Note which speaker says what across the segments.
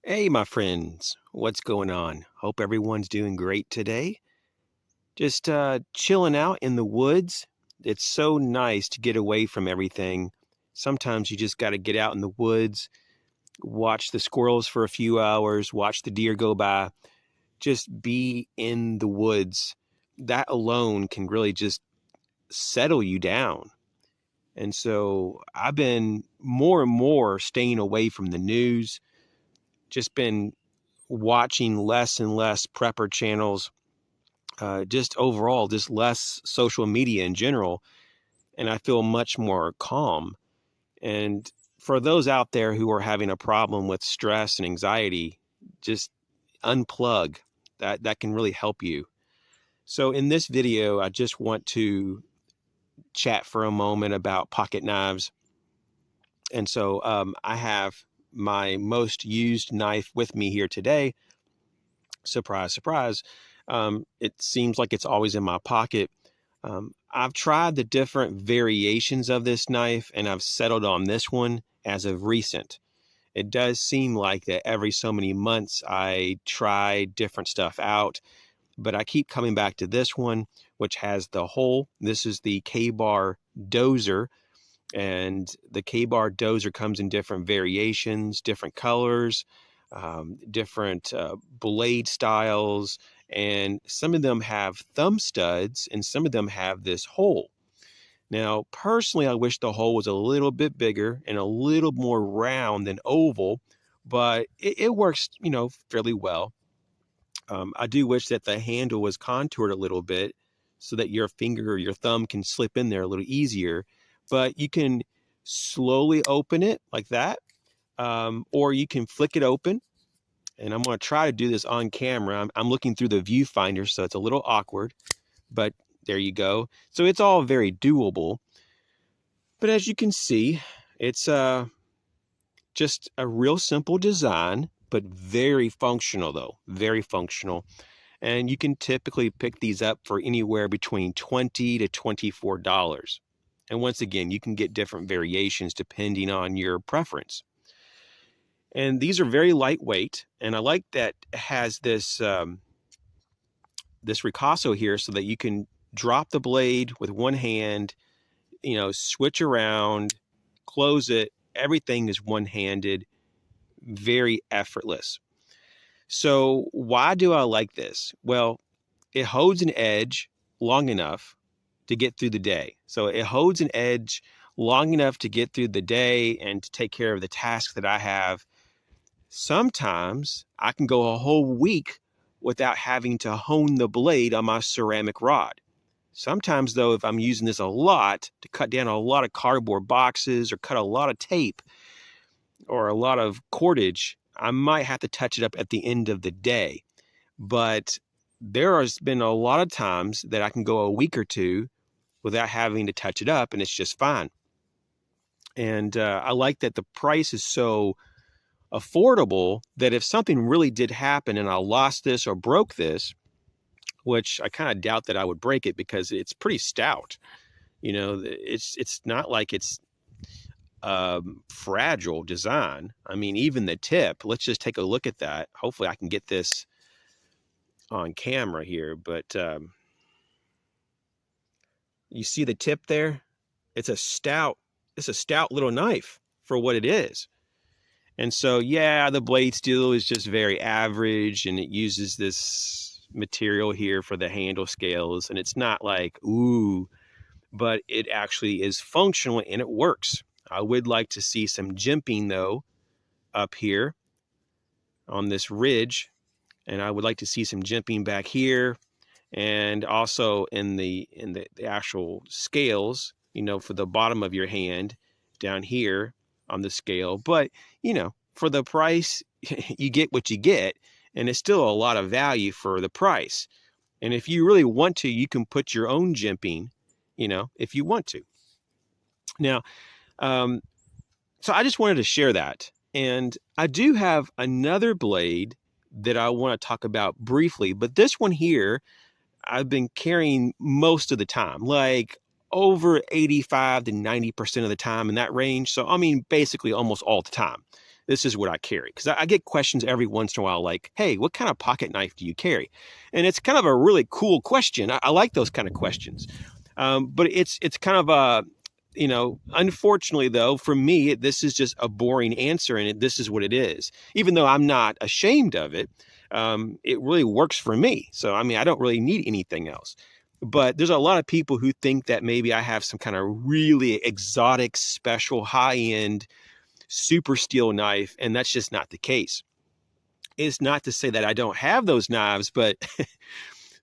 Speaker 1: Hey, my friends, what's going on? Hope everyone's doing great today. Just chilling out in the woods. It's so nice to get away from everything. Sometimes you just got to get out in the woods, watch the squirrels for a few hours, watch the deer go by, just be in the woods. That alone can really just settle you down. And so I've been more and more staying away from the news, just been watching less and less prepper channels, just overall, just less social media in general. And I feel much more calm. And for those out there who are having a problem with stress and anxiety, just unplug. That can really help you. So in this video, I just want to chat for a moment about pocket knives. And so I have my most used knife with me here today. Surprise, surprise. It seems like it's always in my pocket. I've tried the different variations of this knife, and I've settled on this one as of recent. It does seem like that every so many months I try different stuff out, but I keep coming back to this one, which has the hole. This is the K-bar dozer, and the K-bar dozer comes in different variations, different colors, different blade styles, and some of them have thumb studs and some of them have this hole. Now, personally, I wish the hole was a little bit bigger and a little more round than oval, but it works, fairly well. I do wish that the handle was contoured a little bit so that your finger or your thumb can slip in there a little easier, but you can slowly open it like that, or you can flick it open. And I'm going to try to do this on camera. I'm looking through the viewfinder, so it's a little awkward, but there you go. So it's all very doable. But as you can see, it's just a real simple design, but very functional though, very functional. And you can typically pick these up for anywhere between $20 to $24. And once again, you can get different variations depending on your preference. And these are very lightweight, and I like that it has this this ricasso here so that you can drop the blade with one hand, switch around, close it. Everything is one-handed, very effortless. So why do I like this? Well, it holds an edge long enough to get through the day. So it holds an edge long enough to get through the day and to take care of the tasks that I have. Sometimes I can go a whole week without having to hone the blade on my ceramic rod. Sometimes, though, if I'm using this a lot to cut down a lot of cardboard boxes or cut a lot of tape or a lot of cordage, I might have to touch it up at the end of the day. But there has been a lot of times that I can go a week or two without having to touch it up, and it's just fine. And I like that the price is so affordable that if something really did happen and I lost this or broke this, which I kind of doubt that I would break it because it's pretty stout. It's not like it's fragile design. I mean, even the tip, let's just take a look at that. Hopefully I can get this on camera here, but you see the tip there? It's a stout little knife for what it is. And so, yeah, the blade steel is just very average, and it uses this material here for the handle scales, and it's not like, ooh, but it actually is functional and it works. I would like to see some jimping, though, up here on this ridge, and I would like to see some jimping back here, and also in the actual scales, for the bottom of your hand down here on the scale. But for the price, you get what you get, and it's still a lot of value for the price. And if you really want to, you can put your own jimping, if you want to. Now, so I just wanted to share that. And I do have another blade that I want to talk about briefly, but this one here, I've been carrying most of the time, like over 85 to 90% of the time, in that range. So, I mean, basically almost all the time. this is what I carry. Because I get questions every once in a while like, hey, what kind of pocket knife do you carry? And it's kind of a really cool question. I like those kind of questions. But it's kind of a, unfortunately, though, for me, this is just a boring answer, and this is what it is. Even though I'm not ashamed of it, it really works for me. So, I mean, I don't really need anything else. But there's a lot of people who think that maybe I have some kind of really exotic, special, high-end, super steel knife, and that's just not the case. It's not to say that I don't have those knives, but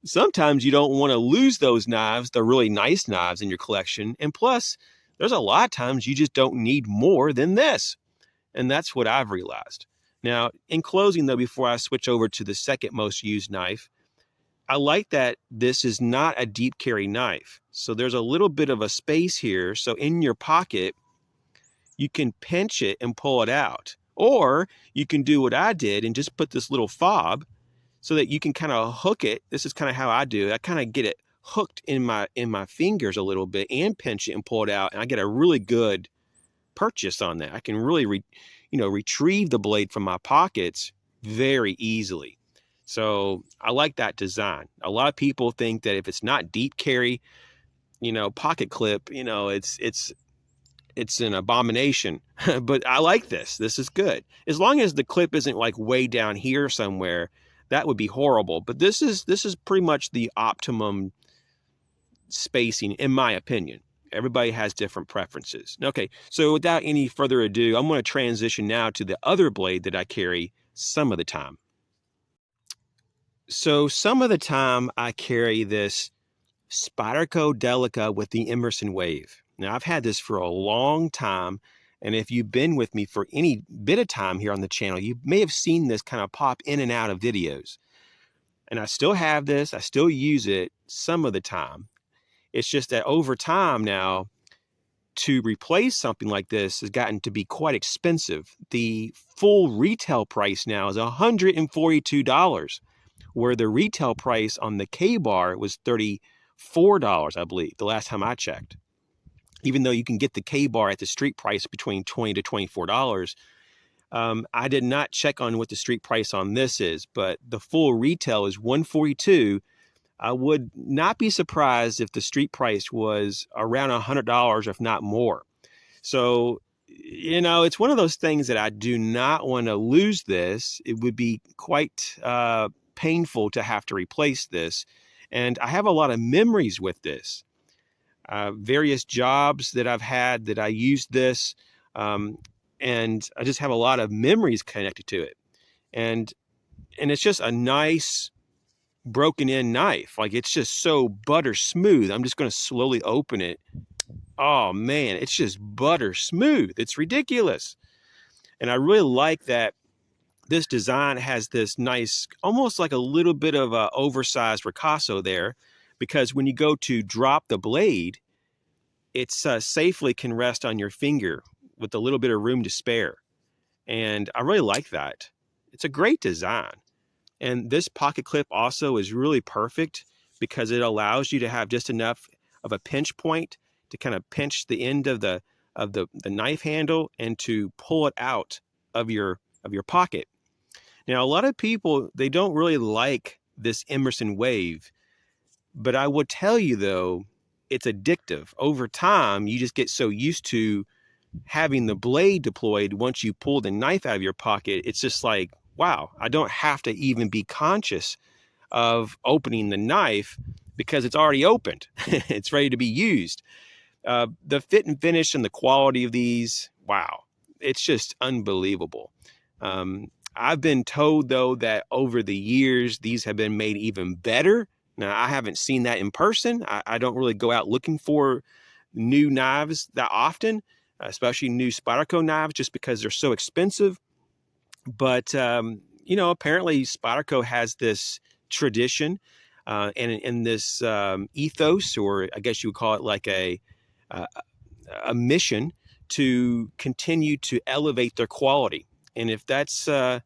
Speaker 1: sometimes you don't want to lose those knives, the really nice knives in your collection. And plus, there's a lot of times you just don't need more than this. And that's what I've realized. Now, in closing, though, before I switch over to the second most used knife, I like that this is not a deep carry knife. So there's a little bit of a space here. So in your pocket, you can pinch it and pull it out. Or you can do what I did and just put this little fob so that you can kind of hook it. This is kind of how I do it. I kind of get it hooked in my fingers a little bit and pinch it and pull it out. And I get a really good purchase on that. I can really retrieve the blade from my pockets very easily. So I like that design. A lot of people think that if it's not deep carry, pocket clip, it's an abomination. But I like this. This is good. As long as the clip isn't like way down here somewhere, that would be horrible. But this is pretty much the optimum spacing, in my opinion. Everybody has different preferences. Okay, so without any further ado, I'm going to transition now to the other blade that I carry some of the time. So some of the time I carry this Spyderco Delica with the Emerson Wave. Now, I've had this for a long time, and if you've been with me for any bit of time here on the channel, you may have seen this kind of pop in and out of videos. And I still have this. I still use it some of the time. It's just that over time now, to replace something like this has gotten to be quite expensive. The full retail price now is $142, where the retail price on the K-Bar was $34, I believe, the last time I checked. Even though you can get the K-Bar at the street price between $20 to $24, I did not check on what the street price on this is, but the full retail is $142. I would not be surprised if the street price was around $100, if not more. So, it's one of those things that I do not want to lose this. It would be quite painful to have to replace this. And I have a lot of memories with this. Various jobs that I've had that I used this, and I just have a lot of memories connected to it. And it's just a nice broken in knife. Like, it's just so butter smooth. I'm just going to slowly open it. Oh man, it's just butter smooth. It's ridiculous. And I really like that this design has this nice, almost like a little bit of a oversized ricasso there, because when you go to drop the blade, it safely can rest on your finger with a little bit of room to spare. And I really like that. It's a great design. And this pocket clip also is really perfect because it allows you to have just enough of a pinch point to kind of pinch the end of the knife handle and to pull it out of your pocket. Now, a lot of people, they don't really like this Emerson Wave, but I would tell you though, it's addictive. Over time, you just get so used to having the blade deployed. Once you pull the knife out of your pocket, it's just like, wow, I don't have to even be conscious of opening the knife because it's already opened. It's ready to be used. The fit and finish and the quality of these, wow, it's just unbelievable. I've been told, though, that over the years, these have been made even better. Now, I haven't seen that in person. I don't really go out looking for new knives that often, especially new Spyderco knives, just because they're so expensive. But, apparently Spyderco has this tradition and this ethos, or I guess you would call it like a mission to continue to elevate their quality. And if that's the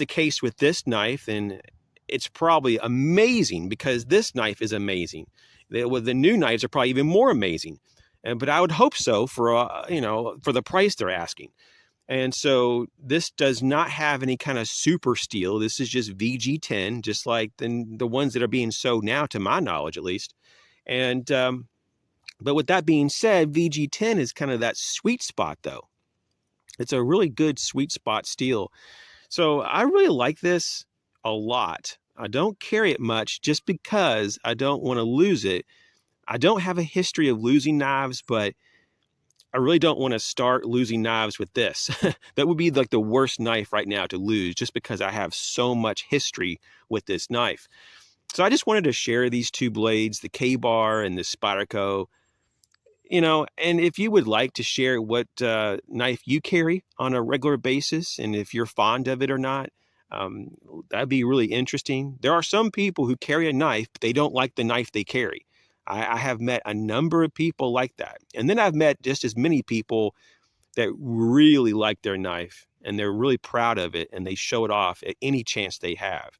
Speaker 1: case with this knife, then it's probably amazing, because this knife is amazing. The new knives are probably even more amazing. But I would hope so for the price they're asking. And so this does not have any kind of super steel. This is just VG10, just like the ones that are being sold now, to my knowledge, at least. And but with that being said, VG10 is kind of that sweet spot, though. It's a really good sweet spot steel. So I really like this a lot. I don't carry it much just because I don't want to lose it. I don't have a history of losing knives, but I really don't want to start losing knives with this. That would be like the worst knife right now to lose, just because I have so much history with this knife. So I just wanted to share these two blades, the K-Bar and the Spyderco. And if you would like to share what knife you carry on a regular basis, and if you're fond of it or not, that'd be really interesting. There are some people who carry a knife, but they don't like the knife they carry. I have met a number of people like that. And then I've met just as many people that really like their knife, and they're really proud of it, and they show it off at any chance they have.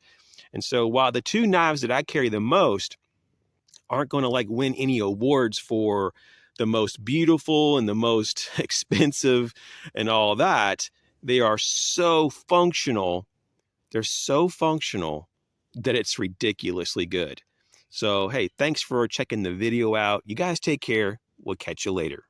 Speaker 1: And so while the two knives that I carry the most aren't going to like win any awards for the most beautiful and the most expensive and all that, they are so functional. They're so functional that it's ridiculously good. So, hey, thanks for checking the video out. You guys take care. We'll catch you later.